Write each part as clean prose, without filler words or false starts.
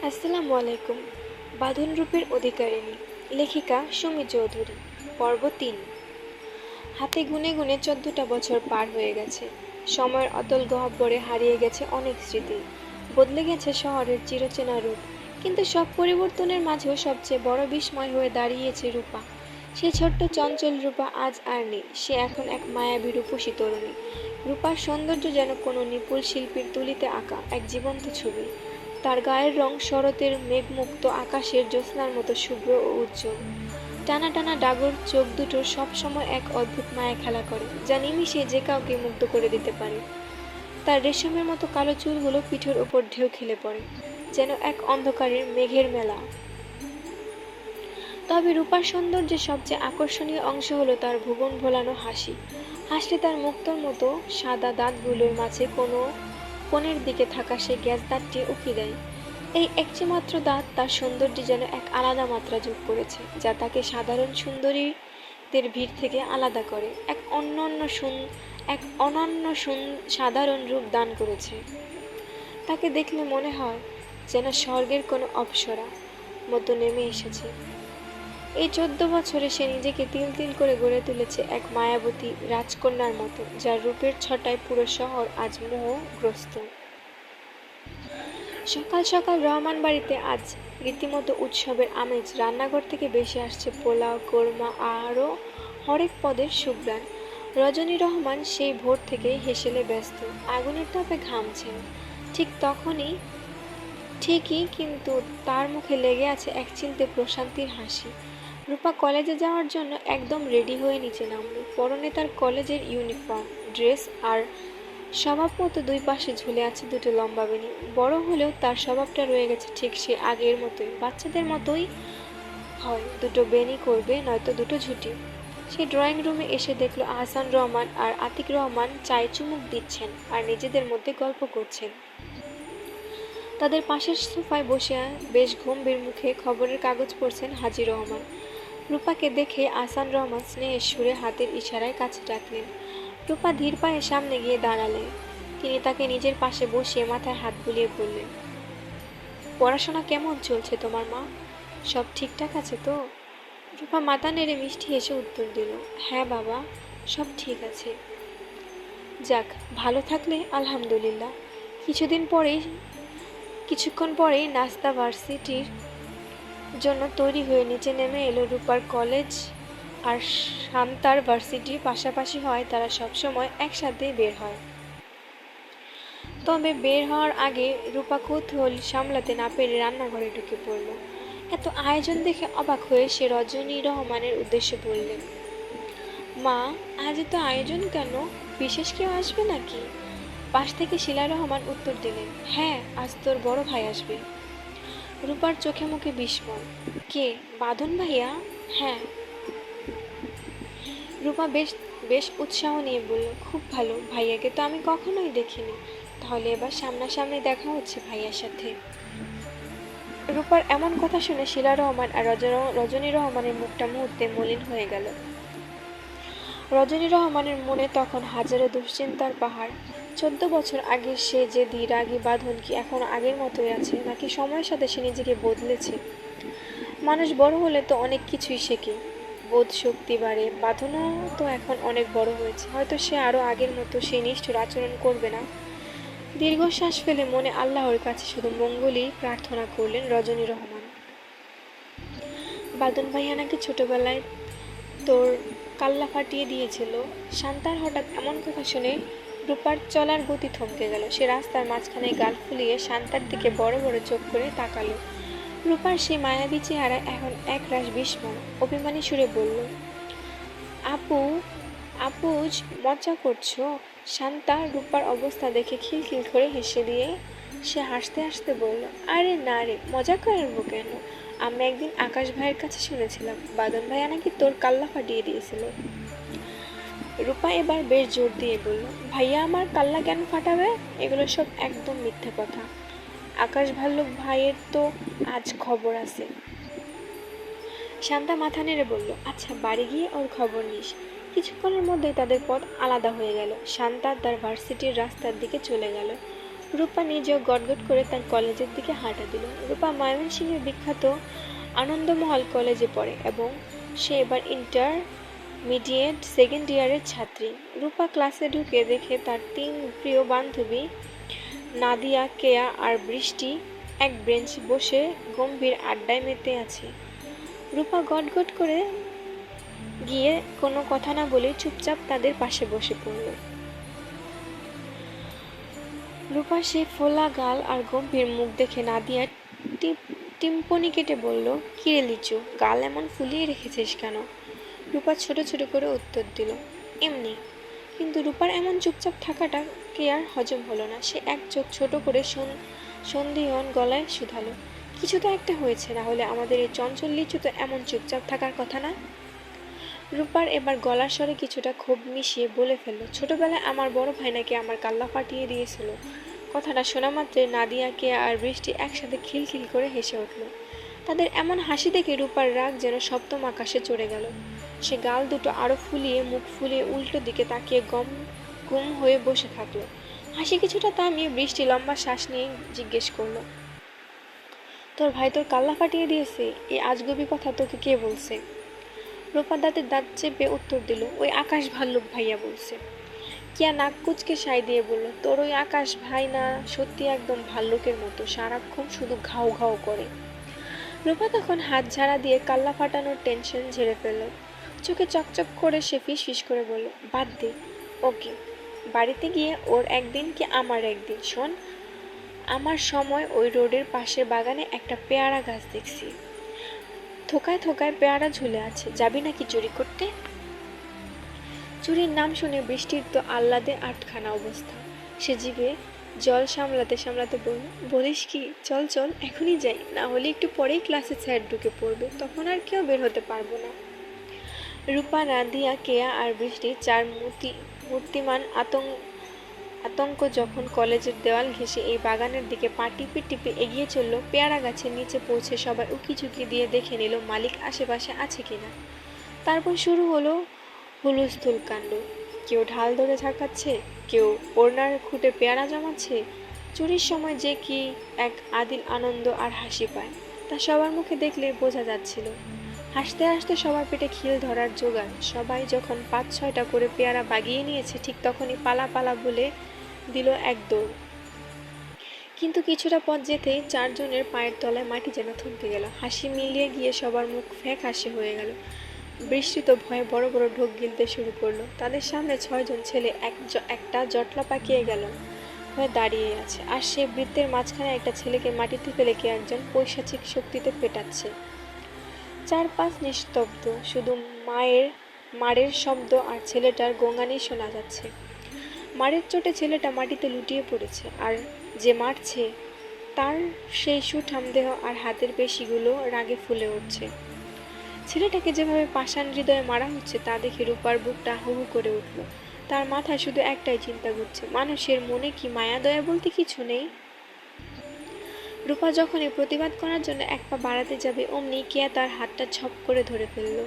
আসসালামু আলাইকুম। বাঁধন রূপের অধিকারিণী, লেখিকা সুমি চৌধুরী। পর্ব ৩। হাতে গুনে গুনে ১৪টা বছর পার হয়ে গেছে। সময়ের অতল গহ্বরে হারিয়ে গেছে অনেক স্মৃতি, বদলে গেছে শহরের চিরচেনা রূপ। কিন্তু সব পরিবর্তনের মাঝেও সবচেয়ে বড় বিস্ময় হয়ে দাঁড়িয়েছে রূপা। সেই ছোট্ট চঞ্চল রূপা আজ আর নেই, সে এখন এক মায়াবী রূপসী তরুণী। রূপার সৌন্দর্য যেন কোনো নিপুণ শিল্পীর তুলিতে আঁকা এক জীবন্ত ছবি। তার গায়ের রং শরতের মেঘমুক্ত আকাশের জ্যোৎস্নার মতো শুভ্র ও উজ্জ্বল। টানা টানা ডাগর চোখ দুটো সবসময় এক অদ্ভুত মায়া খেলা করে, যা নিমিষে যে কাউকে মুগ্ধ করে দিতে পারে। তার রেশমের মতো কালো চুলগুলো পিঠের উপর ঢেউ খেলে পড়ে, যেন এক অন্ধকারের মেঘের মেলা। তবে রূপার সৌন্দর্যের সবচেয়ে আকর্ষণীয় অংশ হলো তার ভুবন ভোলানো হাসি। হাসলে তার মুক্তোর মতো সাদা দাঁতগুলোর মাঝে কোনো কোণের দিকে থাকা সেই গ্যাস দাঁতটি উকি দেয়। এই একটি মাত্র দাঁত তার সৌন্দর্যে যেন এক আলাদা মাত্রা যোগ করেছে, যা তাকে সাধারণ সুন্দরীদের ভিড় থেকে আলাদা করে, এক অনন্য সাধারণ রূপ দান করেছে। তাকে দেখলে মনে হয় যেন স্বর্গের কোনো অপ্সরা মতো নেমে এসেছে। এই ১৪ বছরে সে নিজেকে তিল তিল করে গড়ে তুলেছে এক মায়াবতী রাজকন্যার মতো, যার রূপের ছটায় পুরো শহর আজ মোহগ্রস্ত। সকাল সকাল রহমান বাড়িতে আজ রীতিমতো উৎসবের আমেজ। রান্নাঘর থেকে ভেসে আসছে পোলাও, কোরমা আরও হরেক পদের সুঘ্রাণ। রজনী রহমান সেই ভোর থেকেই হেসেলে ব্যস্ত, আগুনের তাপে ঘামছেন। ঠিকই, কিন্তু তার মুখে লেগে আছে এক চিলতে প্রশান্তির হাসি। রূপা কলেজে যাওয়ার জন্য একদম রেডি হয়ে নিচে নামল। পরনে তার কলেজের ইউনিফর্ম ড্রেস, আর স্বভাব মতো দুই পাশে ঝুলে আছে দুটো লম্বা বেনি। বড় হলেও তার স্বভাবটা রয়ে গেছে ঠিক সে আগের মতোই, বাচ্চাদের মতোই। হয় দুটো বেনি করবে, নয়তো দুটো ঝুঁটি। সে ড্রয়িং রুমে এসে দেখল আহসান রহমান আর আতিক রহমান চায়ে চুমুক দিচ্ছেন আর নিজেদের মধ্যে গল্প করছেন। তাদের পাশের সোফায় বসে বেশ গম্ভীর মুখে খবরের কাগজ পড়ছেন হাজী রহমান। রূপাকে দেখে আহসান রহমান স্নেহের সুরে হাতের ইশারায় কাছে ডাকলেন। রূপা ধীর পায়ে সামনে গিয়ে দাঁড়ালেন। তিনি তাকে নিজের পাশে বসিয়ে মাথায় হাত বুলিয়ে বললেন, পড়াশোনা কেমন চলছে তোমার মা? সব ঠিকঠাক আছে তো? রূপা মাথা নেড়ে মিষ্টি হেসে উত্তর দিল, হ্যাঁ বাবা, সব ঠিক আছে। যাক, ভালো থাকলে আলহামদুলিল্লাহ। কিছুক্ষণ পরেই নাস্তা ভার্সিটির জন্য তৈরি হয়ে নিচে নেমে এলো। রূপার কলেজ আর শান্তার ভার্সিটির পাশাপাশি হয়, তারা সবসময় একসাথেই বের হয়। তবে বের হওয়ার আগে রূপা কৌতূহল সামলাতে না পেরে রান্নাঘরে ঢুকে পড়ল। এত আয়োজন দেখে অবাক হয়ে সে রজনী রহমানের উদ্দেশ্যে বললেন, মা, আজ এত আয়োজন কেন? বিশেষ কেউ আসবে নাকি? পাশ থেকে শিলা রহমান উত্তর দিলেন, হ্যাঁ, আজ তোর বড় ভাই আসবে। রূপার চোখে মুখে বিস্ময়, কে? বাঁধন ভাইয়া? হ্যাঁ। রূপা বেশ বেশ উৎসাহ নিয়ে বলল, খুব ভালো, ভাইয়াকে তো আমি কখনোই দেখিনি। তাহলে এবার সামনাসামনি দেখা হচ্ছে ভাইয়ার সাথে। রূপার এমন কথা শুনে শিলা রহমান আর রজনী রহমানের মুখটা মুহূর্তে মলিন হয়ে গেল। রজনী রহমানের মনে তখন হাজারো দুশ্চিন্তার পাহাড়। ১৪ বছর আগের সে যে রাগী বাঁধন কি এখন আগের মতোই আছে, নাকি সময়ের সাথে সে নিজেকে বদলেছে? মানুষ বড় হলে তো অনেক কিছুই শেখে, বোধ শক্তি বাড়ে। বাঁধনও তো এখন অনেক বড় হয়েছে, হয়তো সে আরও আগের মতো সেই নিষ্ঠুর আচরণ করবে না। দীর্ঘশ্বাস ফেলে মনে আল্লাহর কাছে শুধু মঙ্গলই প্রার্থনা করলেন রজনী রহমান। বাঁধন ভাইয়া নাকি ছোটবেলায় তোর কাল্লা ফাটিয়ে দিয়েছিল। শান্তার হঠাৎ এমন কথা শুনে রূপার চলার গতি থমকে গেল। সে রাস্তার মাঝখানে গাল ফুলিয়ে শান্তার দিকে বড় বড় চোখ করে তাকালো। রূপার সেই মায়াবী চেহারা এখন একরাশ বিস্ময়। অভিমানী সুরে বলল, আপু, আপুজ, মজা করছো? শান্তা রূপার অবস্থা দেখে খিলখিল করে হেসে দিয়ে সে হাসতে হাসতে বলল, আরে না রে, মজা করবো কেন? আমি একদিন আকাশ ভাইয়ের কাছে শুনেছিলাম বাদন ভাইয়া নাকি তোর কাল্লা ফাটিয়ে দিয়েছিল। রূপা এবার বেশ জোর দিয়ে বলল, ভাইয়া আমার কাল্লা কেন ফাটাবে? এগুলো সব একদম মিথ্যে কথা। আকাশ ভাল্লুক ভাইয়ের তো আজ খবর আছে। শান্তা মাথা নেড়ে বলল, আচ্ছা, বাড়ি গিয়ে ওর খবর নিস। কিছুক্ষণের মধ্যেই তাদের পথ আলাদা হয়ে গেল। শান্তা তার ভার্সিটির রাস্তার দিকে চলে গেল। রূপা নিজেও গটগট করে তার কলেজের দিকে হাঁটা দিল। রূপা ময়মনসিংহের বিখ্যাত আনন্দমহল কলেজে পড়ে এবং সে এবার ইন্টারমিডিয়েট সেকেন্ড ইয়ারের ছাত্রী। রূপা ক্লাসে ঢুকে দেখে তার 3 প্রিয় বান্ধবী নাদিয়া, কেয়া আর বৃষ্টি এক বেঞ্চে বসে গম্ভীর আড্ডায় মেতে আছে। রূপা গটগট করে গিয়ে কোনো কথা না বলে চুপচাপ তাদের পাশে বসে পড়ল। রূপা সে ফোলা গাল আর গম্ভীর মুখ দেখে নাদিয়া টিম্পনি কেটে বলল, কিরে লিচু, গাল এমন ফুলিয়ে রেখেছিস কেন? রূপা ছোট ছোট করে উত্তর দিল, এমনি। কিন্তু রূপার এমন চুপচাপ থাকাটা কে আর হজম হলো না। সে এক চোখ ছোট করে সন্দিহান গলায় শুধালো, কিছু তো একটা হয়েছে, না হলে আমাদের এই চঞ্চল লিচু তো এমন চুপচাপ থাকার কথা না। রূপার এবার গলার স্বরে কিছুটা ক্ষোভ মিশিয়ে বলে ফেলল, ছোটবেলায় আমার বড় ভাই নাকি আমার কাল্লা ফাটিয়ে দিয়েছিল। কথাটা শোনা মাত্রই নাদিয়া, কেয়া আর বৃষ্টি একসাথে খিলখিল করে হেসে উঠল। তাদের এমন হাসি দেখে রূপার রাগ যেন সপ্তম আকাশে চড়ে গেল। সে গাল দুটো আরো ফুলিয়ে মুখ ফুলিয়ে উল্টো দিকে তাকিয়ে গুম হয়ে বসে থাকলো। হাসি কিছুটা থামিয়ে বৃষ্টি লম্বা শ্বাস নিয়ে জিজ্ঞেস করলো, তোর ভাই তোর কাল্লা ফাটিয়ে দিয়েছে? এই আজগুবি কথা তোকে কে বলছে? রূপা দাঁতের দাঁত চেপে উত্তর দিল, ওই আকাশ ভাল্লুক ভাইয়া বলছে। কিয়া নাক কুচকে সাই দিয়ে বলল, তোর ওই আকাশ ভাই না সত্যি একদম ভাল্লুকের মতো, সারাক্ষণ শুধু ঘাউ ঘাউ করে। রূপা তখন হাত ঝাড়া দিয়ে কাল্লা ফাটানোর টেনশন ঝেড়ে ফেলল। চোখে চকচক করে সে ফিস ফিস করে বলল, বাদ দে ওকে, বাড়িতে গিয়ে ওর একদিন কি আমার একদিন। শোন, আমার সময় ওই রোডের পাশের বাগানে একটা পেয়ারা গাছ দেখছি, থোকায় থোকায় পেয়ারা ঝুলে আছে, যাবি নাকি চুরি করতে? চুরির নাম শুনে বৃষ্টির তো আহ্লাদে আটখানা অবস্থা। সে জিভে জল সামলাতে সামলাতে বলল, বলিস কি, চল চল এখনই যাই, না হলে একটু পরেই ক্লাসে স্যার ঢুকে পড়বে, তখন আর কেউ বের হতে পারবো না। রূপা, নাদিয়া, কেয়া আর বৃষ্টি চার মূর্তিমান আতঙ্ক যখন কলেজের দেওয়াল ঘেঁষে এই বাগানের দিকে পা টিপে টিপে এগিয়ে চলল, পেয়ারা গাছের নিচে পৌঁছে সবাই উকিঝুঁকি দিয়ে দেখে নিল মালিক আশেপাশে আছে কিনা। তারপর শুরু হলো হুলস্থুল কাণ্ড। কেউ ঢাল ধরে ঝাঁকাচ্ছে, কেউ ওড়নার খুঁটে পেয়ারা জমাচ্ছে। চুরির সময় যে কি এক আদিল আনন্দ আর হাসি পায়, তা সবার মুখে দেখলে বোঝা যাচ্ছিল। হাসতে হাসতে সবার পেটে খিল ধরার জোগাড়। সবাই যখন 5-6টা করে পেয়ারা বাগিয়ে নিয়েছে, ঠিক তখনই পালা পালা বলে দিল এক দৌড়। কিন্তু কিছুটা পথ যেতেই 4 জনের পায়ের তলায় মাটি যেন থমকে গেল। হাসি মিলিয়ে গিয়ে সবার মুখ ফ্যাক হাসি হয়ে গেল। বৃষ্টি তো ভয়ে বড় বড় ঢোক গিলতে শুরু করলো। তাদের সামনে 6 জন ছেলে একটা জটলা পাকিয়ে গেল হয়ে দাঁড়িয়ে আছে, আর সে বৃত্তের মাঝখানে একটা ছেলেকে মাটিতে ফেলে কে একজন পৈশাচিক শক্তিতে পেটাচ্ছে। চারপাশ নিস্তব্ধ, শুধু মারের শব্দ আর ছেলেটার গোঙানি শোনা যাচ্ছে। মারের চোটে ছেলেটা মাটিতে লুটিয়ে পড়েছে, আর যে মারছে তার সেই সুঠাম দেহ আর হাতের পেশিগুলো রাগে ফুলে উঠছে। ছেলেটাকে যেভাবে পাষাণ হৃদয়ে মারা হচ্ছে তা দেখে রূপার বুকটা হু হু করে উঠল। তার মাথায় শুধু একটাই চিন্তা ঘুরছে, মানুষের মনে কি মায়া দয়া বলতে কিছু নেই? রূপা যখনই প্রতিবাদ করার জন্য এক পা বাড়াতে যাবে, অমনি কেয়া তার হাতটা ছপ করে ধরে ফেলল।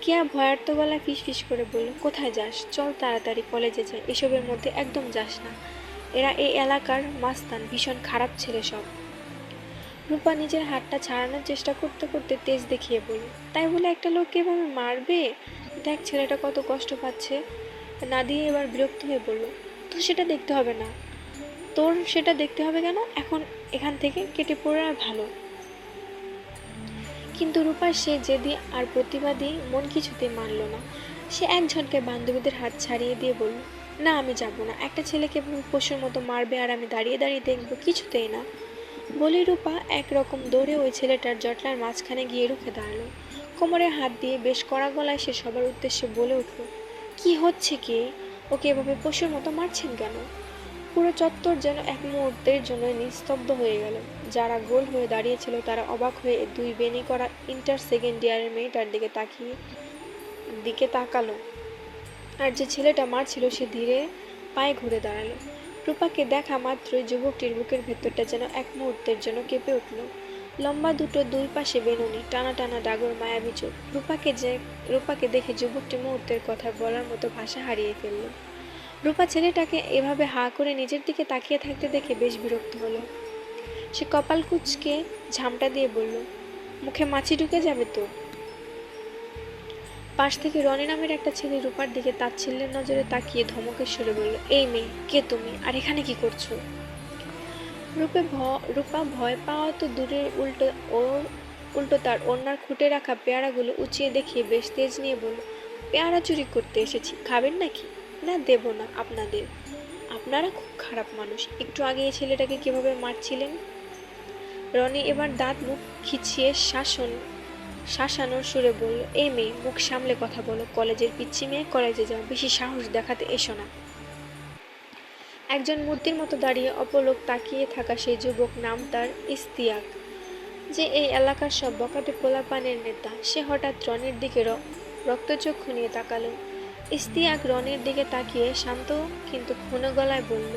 কেয়া ভয়ার্ত গলায় ফিস ফিস করে বলল, কোথায় যাস? চল তাড়াতাড়ি কলেজে যাই, এসবের মধ্যে একদম যাস না, এরা এই এলাকার মাস্তান, ভীষণ খারাপ ছেলে সব। রূপা নিজের হাতটা ছাড়ানোর চেষ্টা করতে করতে তেজ দেখিয়ে বলল, তাই বলে একটা লোককে এভাবে মারবে? দেখ ছেলেটা কত কষ্ট পাচ্ছে। নাদিয়া এবার বিরক্ত হয়ে বলল, তো সেটা দেখতে হবে না। তোর সেটা দেখতে হবে কেন? এখন এখান থেকে কেটে পড়া ভালো। কিন্তু রূপার সে জেদি আর প্রতিবাদী মন কিছুতেই মানল না। সে এক ঝটকায় বান্ধবীদের হাত ছাড়িয়ে দিয়ে বলল, না আমি যাব না, একটা ছেলেকে পশুর মতো মারবে আর আমি দাঁড়িয়ে দাঁড়িয়ে দেখবো? কিছুতেই না। বলি রূপা একরকম দৌড়ে ওই ছেলেটার জটলার মাঝখানে গিয়ে রুখে দাঁড়ালো। কোমরে হাত দিয়ে বেশ কড়া গলায় সে সবার উদ্দেশ্যে বলে উঠল, কি হচ্ছে কি? ওকে এভাবে পশুর মতো মারছেন কেন? পুরো চত্বর যেন এক মুহূর্তের জন্য নিস্তব্ধ হয়ে গেল। যারা গোল হয়ে দাঁড়িয়েছিল তারা অবাক হয়ে দুই বেনি করা ইন্টার সেকেন্ড ইয়ারের মেয়েটার দিকে তাকালো। আর যে ছেলেটা মারছিল সে ধীরে পায়ে ঘুরে দাঁড়ালো। রূপাকে দেখা মাত্রই যুবকটির বুকের ভেতরটা যেন এক মুহূর্তের জন্য কেঁপে উঠল। লম্বা দুটো দুই পাশে বেনুনি, টানা টানা ডাগর, মায়াবী চোখ। রূপাকে দেখে যুবকটি মুহূর্তের কথা বলার মতো ভাষা হারিয়ে ফেলল। রূপা ছেলেটাকে এভাবে হাঁ করে নিজের দিকে তাকিয়ে থাকতে দেখে বেশ বিরক্ত হলো। সে কপাল কুঁচকে ঝামটা দিয়ে বলল, মুখে মাছি ঢুকে যাবে তো। পাশ থেকে রনি নামের একটা ছেলে রূপার দিকে তাচ্ছিল্যের নজরে তাকিয়ে ধমকের সুরে বলল, এই মেয়ে, কে তুমি আর এখানে কি করছো? রূপা ভয় পাওয়া তো দূরের, উল্টো তার ওড়নার খুঁটে রাখা পেয়ারাগুলো উঁচিয়ে দেখিয়ে বেশ তেজ নিয়ে বলল, পেয়ারা চুরি করতে এসেছি, খাবেন নাকি? না, দেব না আপনাদের। আপনারা খুব খারাপ মানুষ। একটু আগে এই ছেলেটাকে কিভাবে মারছিলেন? রনি এবার দাঁত মুখ খিচিয়ে শাসানোর সুরে বলল, এই মেয়ে, মুখ সামলে কথা বলো। কলেজের পিচ্চি মেয়ে, কলেজে যাও, বেশি সাহস দেখাতে এসো না। একজন মূর্তির মতো দাঁড়িয়ে অপলক তাকিয়ে থাকা সেই যুবক, নাম তার ইস্তিয়াক, যে এই এলাকার সব বকাটে পোলাপানের নেতা। সে হঠাৎ রনির দিকে রক্তচক্ষু নিয়ে তাকালো। ইস্তিয়াক রনির দিকে তাকিয়ে শান্ত কিন্তু ক্ষুণ্ণ গলায় বলল,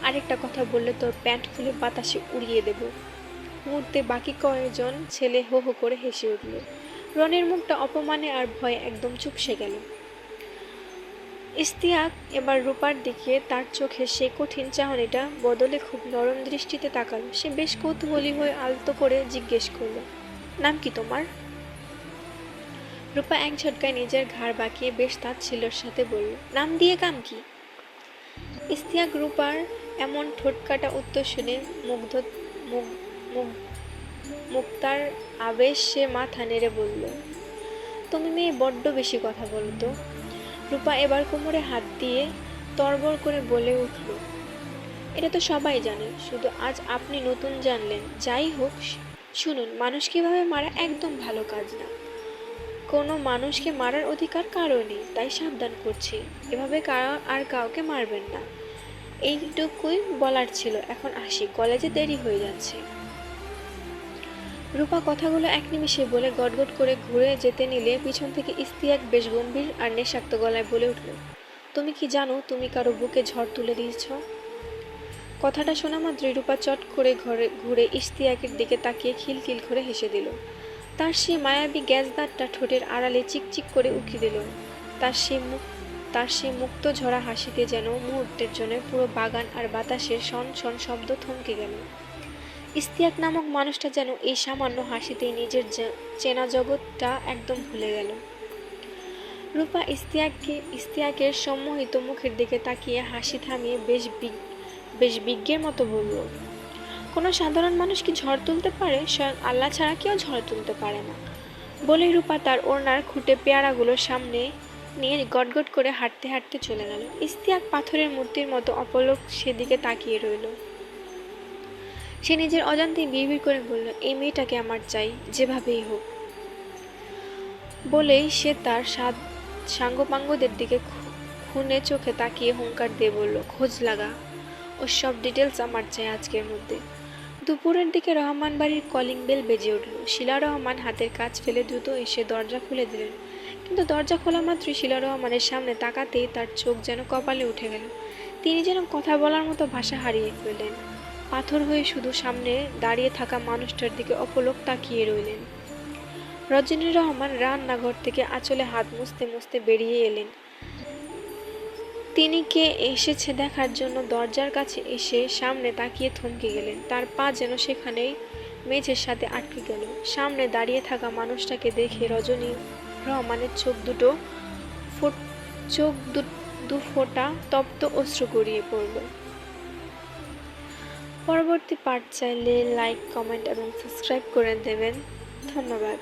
আরেকটা কথা বললে তোর প্যান্ট খুলে বাতাসে উড়িয়ে দেব। মুহূর্তে বাকি কয়েকজন ছেলে হো হো করে হেসে উঠল। রনির মুখটা অপমানে আর ভয়ে একদম চুপসে গেল। ইস্তিয়াক এবার রূপার দিকে তার চোখে সেই কঠিন চাহনিটা বদলে খুব নরম দৃষ্টিতে তাকালো। সে বেশ কৌতূহলী হয়ে আলতো করে জিজ্ঞেস করল, নাম কি তোমার? রূপা এক ঝটকায় নিজের ঘাড় বাঁকিয়ে বেশ তাচ্ছিল্যের সাথে বলল, নাম দিয়ে কাম কি? ইস্তিয়াক রূপার এমন ঠোঁটকাটা উত্তর শুনে মুক্তার আবেশ সে মাথা নেড়ে বলল, তুমি মেয়ে বড্ড বেশি কথা বলো তো। রূপা এবার কোমরে হাত দিয়ে তরবর করে বলে উঠল, এটা তো সবাই জানে, শুধু আজ আপনি নতুন জানলেন। যাই হোক, শুনুন, মানুষ কিভাবে মারা একদম ভালো কাজ না। কোনো মানুষকে মারার অধিকার কারো নেই, তাই সাবধান করছি, এভাবে আর কাউকে মারবেন না। এইটুকুই বলার ছিল। এখন আসি, কলেজে দেরি হয়ে যাচ্ছে। রূপা কথাগুলো এক নিমিষে বলে গটগট করে ঘুরে যেতে নিলে পিছন থেকে ইস্তিয়াক বেশ গম্ভীর আর নেশাক্ত গলায় বলে উঠল, তুমি কি জানো তুমি কারো বুকে ঝড় তুলে দিয়েছ? কথাটা শোনা মাত্রই রূপা চট করে ঘুরে ইস্তিয়াকের দিকে তাকিয়ে খিলখিল করে হেসে দিল। তার সেই মায়াবী গ্যাস দাঁতটা ঠোঁটের আড়ালে চিকচিক করে উকি দিল। তার সেই মুক্ত ঝরা হাসিতে যেন মুহূর্তের জন্য পুরো বাগান আর বাতাসের শন শন শব্দ থমকে গেল। ইস্তিয়াক নামক মানুষটা যেন এই সামান্য হাসিতেই নিজের চেনা জগৎটা একদম ভুলে গেল। রূপা ইস্তিয়াকের সম্মোহিত মুখের দিকে তাকিয়ে হাসি থামিয়ে বেশ বিজ্ঞের মতো বলল, কোনো সাধারণ মানুষ কি ঝড় তুলতে পারে? স্বয়ং আল্লাহ ছাড়া কেউ ঝড় তুলতে পারে না। বলে রূপা তার ওড়নার খুঁটে পেয়ারাগুলোর সামনে নিয়ে গটগট করে হাঁটতে হাঁটতে চলে গেল। ইস্তিয়াক পাথরের মূর্তির মতো অপলক সেদিকে তাকিয়ে রইল। সে নিজের অজান্তেই বিড়বিড় করে বলল, এই মেয়েটাকে আমার চাই, যেভাবেই হোক। বলেই সে তার সাঙ্গপাঙ্গদের দিকে খুনে চোখে তাকিয়ে হুঙ্কার দিয়ে বলল, খোঁজ লাগা, ওর সব ডিটেলস আমার চাই আজকের মধ্যে। দুপুরের দিকে রহমান বাড়ির কলিং বেল বেজে উঠল। শিলা রহমান হাতের কাজ ফেলে দ্রুত এসে দরজা খুলে দিলেন, কিন্তু দরজা খোলা মাত্রই শিলা রহমানের সামনে তাকাতেই তার চোখ যেন কপালে উঠে গেল। তিনি যেন কথা বলার মতো ভাষা হারিয়ে ফেললেন। পাথর হয়ে শুধু সামনে দাঁড়িয়ে থাকা মানুষটার দিকে অপলক তাকিয়ে রইলেন। রজনী রহমান রান্নাঘর থেকে আঁচলে হাত মুছতে মুছতে বেরিয়ে এলেন। তিনি কে এসেছে দেখার জন্য দরজার কাছে এসে সামনে তাকিয়ে থমকে গেলেন। তার পা যেন সেখানেই মেঝের সাথে আটকে গেল। সামনে দাঁড়িয়ে থাকা মানুষটাকে দেখে রজনী রহমানের চোখ দু ফোঁটা তপ্ত অশ্রু গড়িয়ে পড়ল। পরবর্তী পার্ট চাইলে লাইক, কমেন্ট এবং সাবস্ক্রাইব করে দেবেন। ধন্যবাদ।